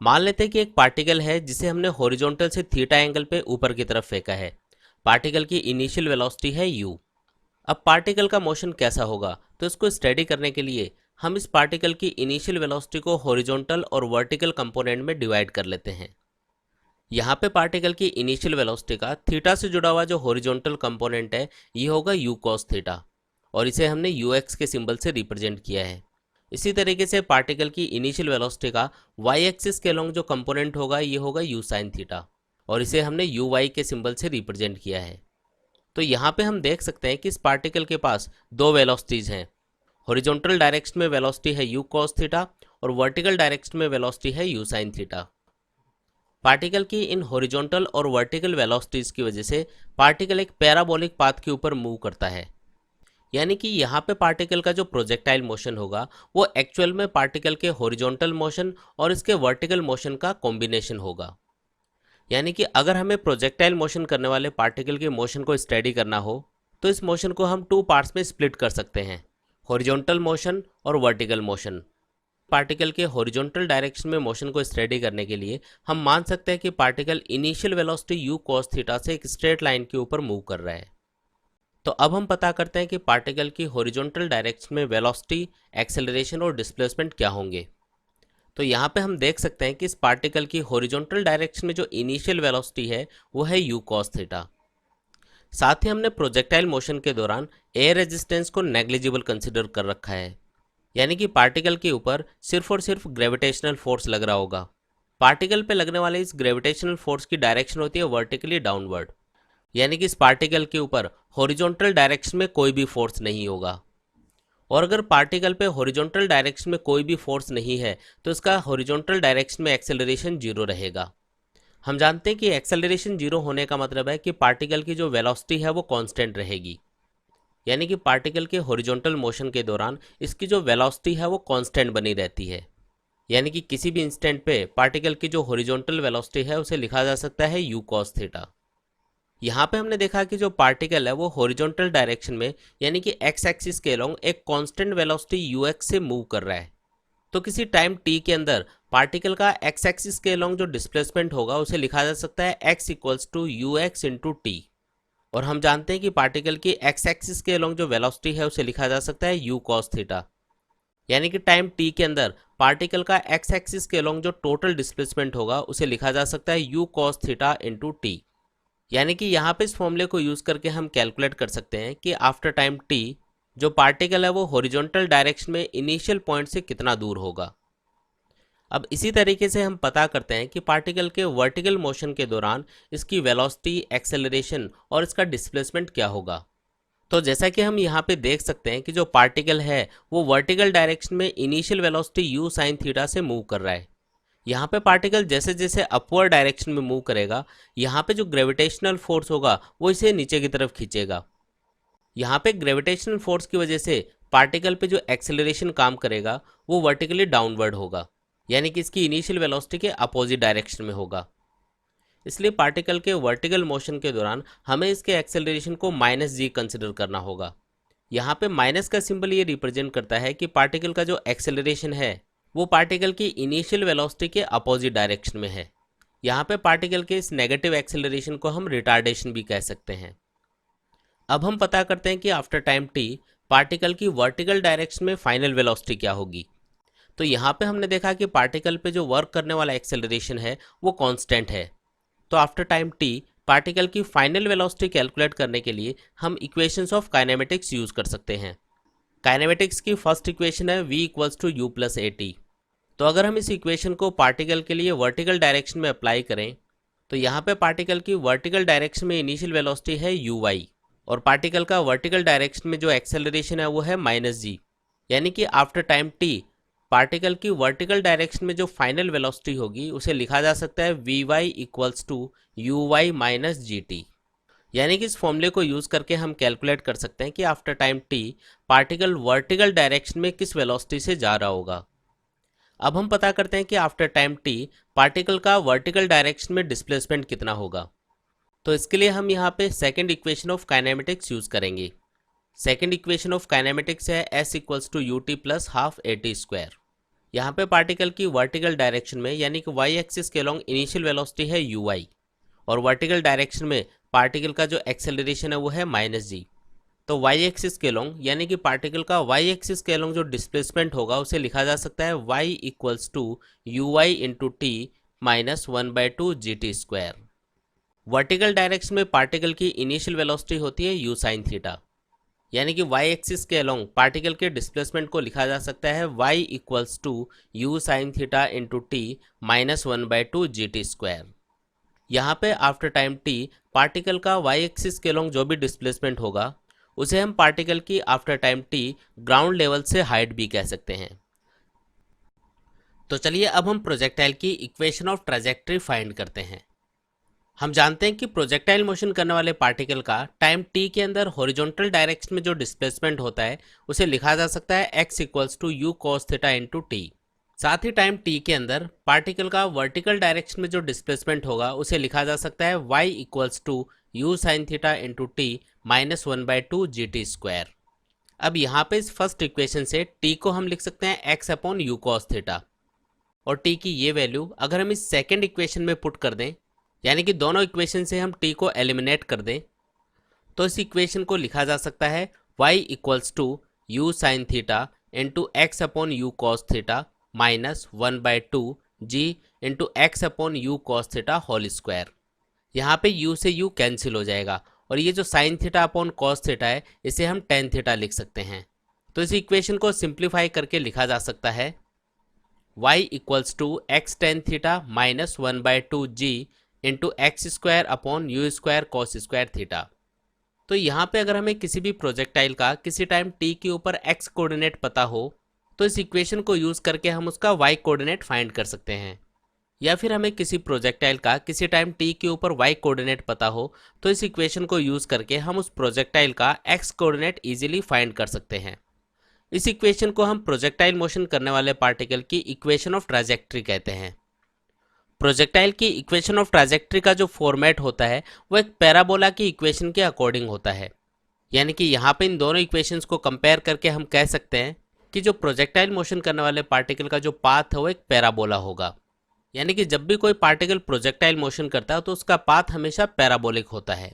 मान लेते हैं कि एक पार्टिकल है जिसे हमने हॉरिजॉन्टल से थीटा एंगल पे ऊपर की तरफ फेंका है। पार्टिकल की इनिशियल वेलोसिटी है u। अब पार्टिकल का मोशन कैसा होगा, तो इसको स्टडी करने के लिए हम इस पार्टिकल की इनिशियल वेलोसिटी को हॉरिजॉन्टल और वर्टिकल कंपोनेंट में डिवाइड कर लेते हैं। यहाँ पे पार्टिकल की इनिशियल वेलोसिटी का थीटा से जुड़ा हुआ जो हॉरिजॉन्टल कंपोनेंट है ये होगा u cos थीटा, और इसे हमने ux के सिंबल से रिप्रेजेंट किया है। इसी तरीके से पार्टिकल की इनिशियल वेलोसिटी का y एक्सिस के अलोंग जो कंपोनेंट होगा ये होगा u sin थीटा, और इसे हमने uy के सिंबल से रिप्रेजेंट किया है। तो यहाँ पे हम देख सकते हैं कि इस पार्टिकल के पास दो वेलोसिटीज़ हैं। हॉरिजॉन्टल डायरेक्शन में वेलोसिटी है u cos थीटा और वर्टिकल डायरेक्शन में वेलोसिटी है u sin थीटा। पार्टिकल की इन हॉरिजॉन्टल और वर्टिकल वेलोसिटीज़ की वजह से पार्टिकल एक पैराबोलिक पाथ के ऊपर मूव करता है। यानी कि यहाँ पे पार्टिकल का जो प्रोजेक्टाइल मोशन होगा वो एक्चुअल में पार्टिकल के हॉरिजॉन्टल मोशन और इसके वर्टिकल मोशन का कॉम्बिनेशन होगा। यानी कि अगर हमें प्रोजेक्टाइल मोशन करने वाले पार्टिकल के मोशन को स्टडी करना हो तो इस मोशन को हम टू पार्ट्स में स्प्लिट कर सकते हैं, हॉरिजॉन्टल मोशन और वर्टिकल मोशन। पार्टिकल के हॉरिजॉन्टल डायरेक्शन में मोशन को स्टडी करने के लिए हम मान सकते हैं कि particle initial velocity u cos theta से एक स्ट्रेट लाइन के ऊपर मूव कर रहा है। तो अब हम पता करते हैं कि पार्टिकल की हॉरिजॉन्टल डायरेक्शन में वेलोसिटी, एक्सेलरेशन और डिस्प्लेसमेंट क्या होंगे। तो यहाँ पे हम देख सकते हैं कि इस पार्टिकल की हॉरिजॉन्टल डायरेक्शन में जो इनिशियल वेलोसिटी है वो है u cos थीटा। साथ ही हमने प्रोजेक्टाइल मोशन के दौरान एयर रेजिस्टेंस को नेग्लिजिबल कंसिडर कर रखा है, यानी कि पार्टिकल के ऊपर सिर्फ और सिर्फ ग्रेविटेशनल फोर्स लग रहा होगा। पार्टिकल पे लगने वाले इस ग्रेविटेशनल फोर्स की डायरेक्शन होती है वर्टिकली डाउनवर्ड, यानी कि इस पार्टिकल के ऊपर हॉरिजॉन्टल डायरेक्शन में कोई भी फोर्स नहीं होगा। और अगर पार्टिकल पे हॉरिजॉन्टल डायरेक्शन में कोई भी फोर्स नहीं है तो इसका हॉरिजॉन्टल डायरेक्शन में एक्सेलरेशन जीरो रहेगा। हम जानते हैं कि एक्सेलरेशन जीरो होने का मतलब है कि पार्टिकल की जो वेलोसिटी है वो कांस्टेंट रहेगी, यानी कि पार्टिकल के हॉरिजॉन्टल मोशन के दौरान इसकी जो वेलोसिटी है वो कांस्टेंट बनी रहती है। यानी कि किसी भी इंस्टेंट पे पार्टिकल की जो हॉरिजॉन्टल वेलोसिटी है उसे लिखा जा सकता है u cos थीटा। यहाँ पे हमने देखा कि जो पार्टिकल है वो हॉरिजॉन्टल डायरेक्शन में यानी कि x एक्सिस के अलोंग एक कांस्टेंट वेलोसिटी ux से मूव कर रहा है। तो किसी टाइम t के अंदर पार्टिकल का x एक्सिस के अलोंग जो डिस्प्लेसमेंट होगा उसे लिखा जा सकता है x equals to ux into T. और हम जानते हैं कि पार्टिकल की x एक्सिस के अलोंग जो वेलोसिटी है उसे लिखा जा सकता है u cos थीटा। यानी कि टाइम t के अंदर पार्टिकल का x एक्सिस के अलोंग जो टोटल डिस्प्लेसमेंट होगा उसे लिखा जा सकता है u cos theta into T. यानी कि यहाँ पे इस फॉर्मूले को यूज़ करके हम कैलकुलेट कर सकते हैं कि आफ्टर टाइम t जो पार्टिकल है वो हॉरिजॉन्टल डायरेक्शन में इनिशियल पॉइंट से कितना दूर होगा। अब इसी तरीके से हम पता करते हैं कि पार्टिकल के वर्टिकल मोशन के दौरान इसकी वेलोसिटी, एक्सेलरेशन और इसका डिस्प्लेसमेंट क्या होगा। तो जैसा कि हम यहाँ पे देख सकते हैं कि जो पार्टिकल है वो वर्टिकल डायरेक्शन में initial velocity u sin theta से मूव कर रहा है। यहाँ पे पार्टिकल जैसे जैसे अपवर्ड डायरेक्शन में मूव करेगा यहाँ पे जो ग्रेविटेशनल फोर्स होगा वो इसे नीचे की तरफ खींचेगा। यहाँ पे ग्रेविटेशनल फोर्स की वजह से पार्टिकल पे जो एक्सेलरेशन काम करेगा वो वर्टिकली डाउनवर्ड होगा, यानी कि इसकी इनिशियल वेलोसिटी के अपोजिट डायरेक्शन में होगा। इसलिए पार्टिकल के वर्टिकल मोशन के दौरान हमें इसके एक्सेलरेशन को -g कंसिडर करना होगा। यहाँ पे माइनस का सिंबल ये रिप्रेजेंट करता है कि पार्टिकल का जो एक्सेलरेशन है वो पार्टिकल की इनिशियल वेलोसिटी के अपोजिट डायरेक्शन में है। यहाँ पे पार्टिकल के इस नेगेटिव एक्सेलरेशन को हम रिटार्डेशन भी कह सकते हैं। अब हम पता करते हैं कि आफ्टर टाइम t पार्टिकल की वर्टिकल डायरेक्शन में फाइनल वेलोसिटी क्या होगी। तो यहाँ पे हमने देखा कि पार्टिकल पे जो वर्क करने वाला एक्सेलरेशन है वो कांस्टेंट है। तो आफ्टर टाइम t पार्टिकल की फाइनल वेलोसिटी कैलकुलेट करने के लिए हम इक्वेशंस ऑफ काइनेमेटिक्स यूज़ कर सकते हैं। काइनेमेटिक्स की फर्स्ट इक्वेशन है v equals to u plus A T. तो अगर हम इस इक्वेशन को पार्टिकल के लिए वर्टिकल डायरेक्शन में अप्लाई करें तो यहाँ पे पार्टिकल की वर्टिकल डायरेक्शन में इनिशियल वेलोसिटी है uy और पार्टिकल का वर्टिकल डायरेक्शन में जो एक्सेलरेशन है वो है -g। यानी कि आफ्टर टाइम t पार्टिकल की वर्टिकल डायरेक्शन में जो फाइनल वेलोसिटी होगी उसे लिखा जा सकता है vy equals to uy minus gt। यानी कि इस फॉर्मूले को यूज़ करके हम कैलकुलेट कर सकते हैं कि after time t particle vertical direction में किस वेलोसिटी से जा रहा होगा। अब हम पता करते हैं कि आफ्टर टाइम t पार्टिकल का वर्टिकल डायरेक्शन में डिस्प्लेसमेंट कितना होगा। तो इसके लिए हम यहाँ पे second equation of kinematics use करेंगे। सेकंड इक्वेशन ऑफ काइनेमेटिक्स है s equals to U T plus half A T square. यहाँ पे पार्टिकल की वर्टिकल डायरेक्शन में यानी कि वाई एक्सिस के अलोंग इनिशियल वेलोसिटी है यू आई, और वर्टिकल डायरेक्शन में पार्टिकल का जो एक्सेलरेशन है वो है माइनस जी। तो वाई एक्सिस के अलोंग यानी कि पार्टिकल का वाई एक्सिस के अलोंग जो डिस्प्लेसमेंट होगा उसे लिखा जा सकता है Y equals to U I into T minus 1/2 G T square. Vertical direction में पार्टिकल की इनिशियल वेलोसिटी होती है यू साइन थीटा, यानी कि वाई एक्सिस के अलोंग पार्टिकल के डिस्प्लेसमेंट को लिखा जा सकता है Y equals to U sine theta into T minus 1/2 G T square. यहाँ पे आफ्टर टाइम टी पार्टिकल का वाई एक्सिस के अलोंग जो भी डिस्प्लेसमेंट होगा उसे हम पार्टिकल की after time T ground level से हाइट भी कह सकते हैं। तो चलिए अब हम प्रोजेक्टाइल की इक्वेशन ऑफ ट्रैजेक्टरी फाइंड करते हैं। हम जानते हैं कि प्रोजेक्टाइल मोशन करने वाले पार्टिकल का टाइम टी के अंदर हॉरिजॉन्टल डायरेक्शन में जो डिस्प्लेसमेंट होता है उसे लिखा जा सकता है x equals to U cos theta into T. साथ ही टाइम टी के अंदर पार्टिकल का वर्टिकल डायरेक्शन में जो डिस्प्लेसमेंट होगा उसे लिखा जा सकता है y equals to U sine theta into T minus 1/2 G T square. अब यहाँ पे इस फर्स्ट इक्वेशन से t को हम लिख सकते हैं x upon U cos theta, और t की ये वैल्यू अगर हम इस सेकेंड इक्वेशन में पुट कर दें यानी कि दोनों इक्वेशन से हम t को एलिमिनेट कर दें तो इस इक्वेशन को लिखा जा सकता है y equals to U sine theta into X upon U cos theta minus 1/2 G into X upon U cos theta whole square. यहाँ पे u से u कैंसिल हो जाएगा और ये जो sine theta upon cos theta है इसे हम टेन थीटा लिख सकते हैं। तो इस इक्वेशन को सिंप्लीफाई करके लिखा जा सकता है y equals to X tan theta minus 1/2 G into X square upon U square cos square theta. तो यहाँ पे अगर हमें किसी भी प्रोजेक्टाइल का किसी टाइम t के ऊपर x कोऑर्डिनेट पता हो तो इस इक्वेशन को यूज़ करके हम उसका y कोऑर्डिनेट फाइंड कर सकते हैं, या फिर हमें किसी प्रोजेक्टाइल का किसी टाइम t के ऊपर y कोऑर्डिनेट पता हो तो इस इक्वेशन को यूज़ करके हम उस प्रोजेक्टाइल का x कोऑर्डिनेट ईजिली फाइंड कर सकते हैं। इस इक्वेशन को हम प्रोजेक्टाइल मोशन करने वाले पार्टिकल की इक्वेशन ऑफ ट्रैजेक्टरी कहते हैं। प्रोजेक्टाइल की इक्वेशन ऑफ ट्रैजेक्टरी का जो फॉर्मेट होता है वो एक पैराबोला की इक्वेशन के अकॉर्डिंग होता है, यानी कि यहाँ पे इन दोनों इक्वेशंस को कंपेयर करके हम कह सकते हैं कि जो प्रोजेक्टाइल मोशन करने वाले पार्टिकल का जो पाथ है वो एक पैराबोला होगा। यानी कि जब भी कोई पार्टिकल प्रोजेक्टाइल मोशन करता है तो उसका पाथ हमेशा पैराबोलिक होता है।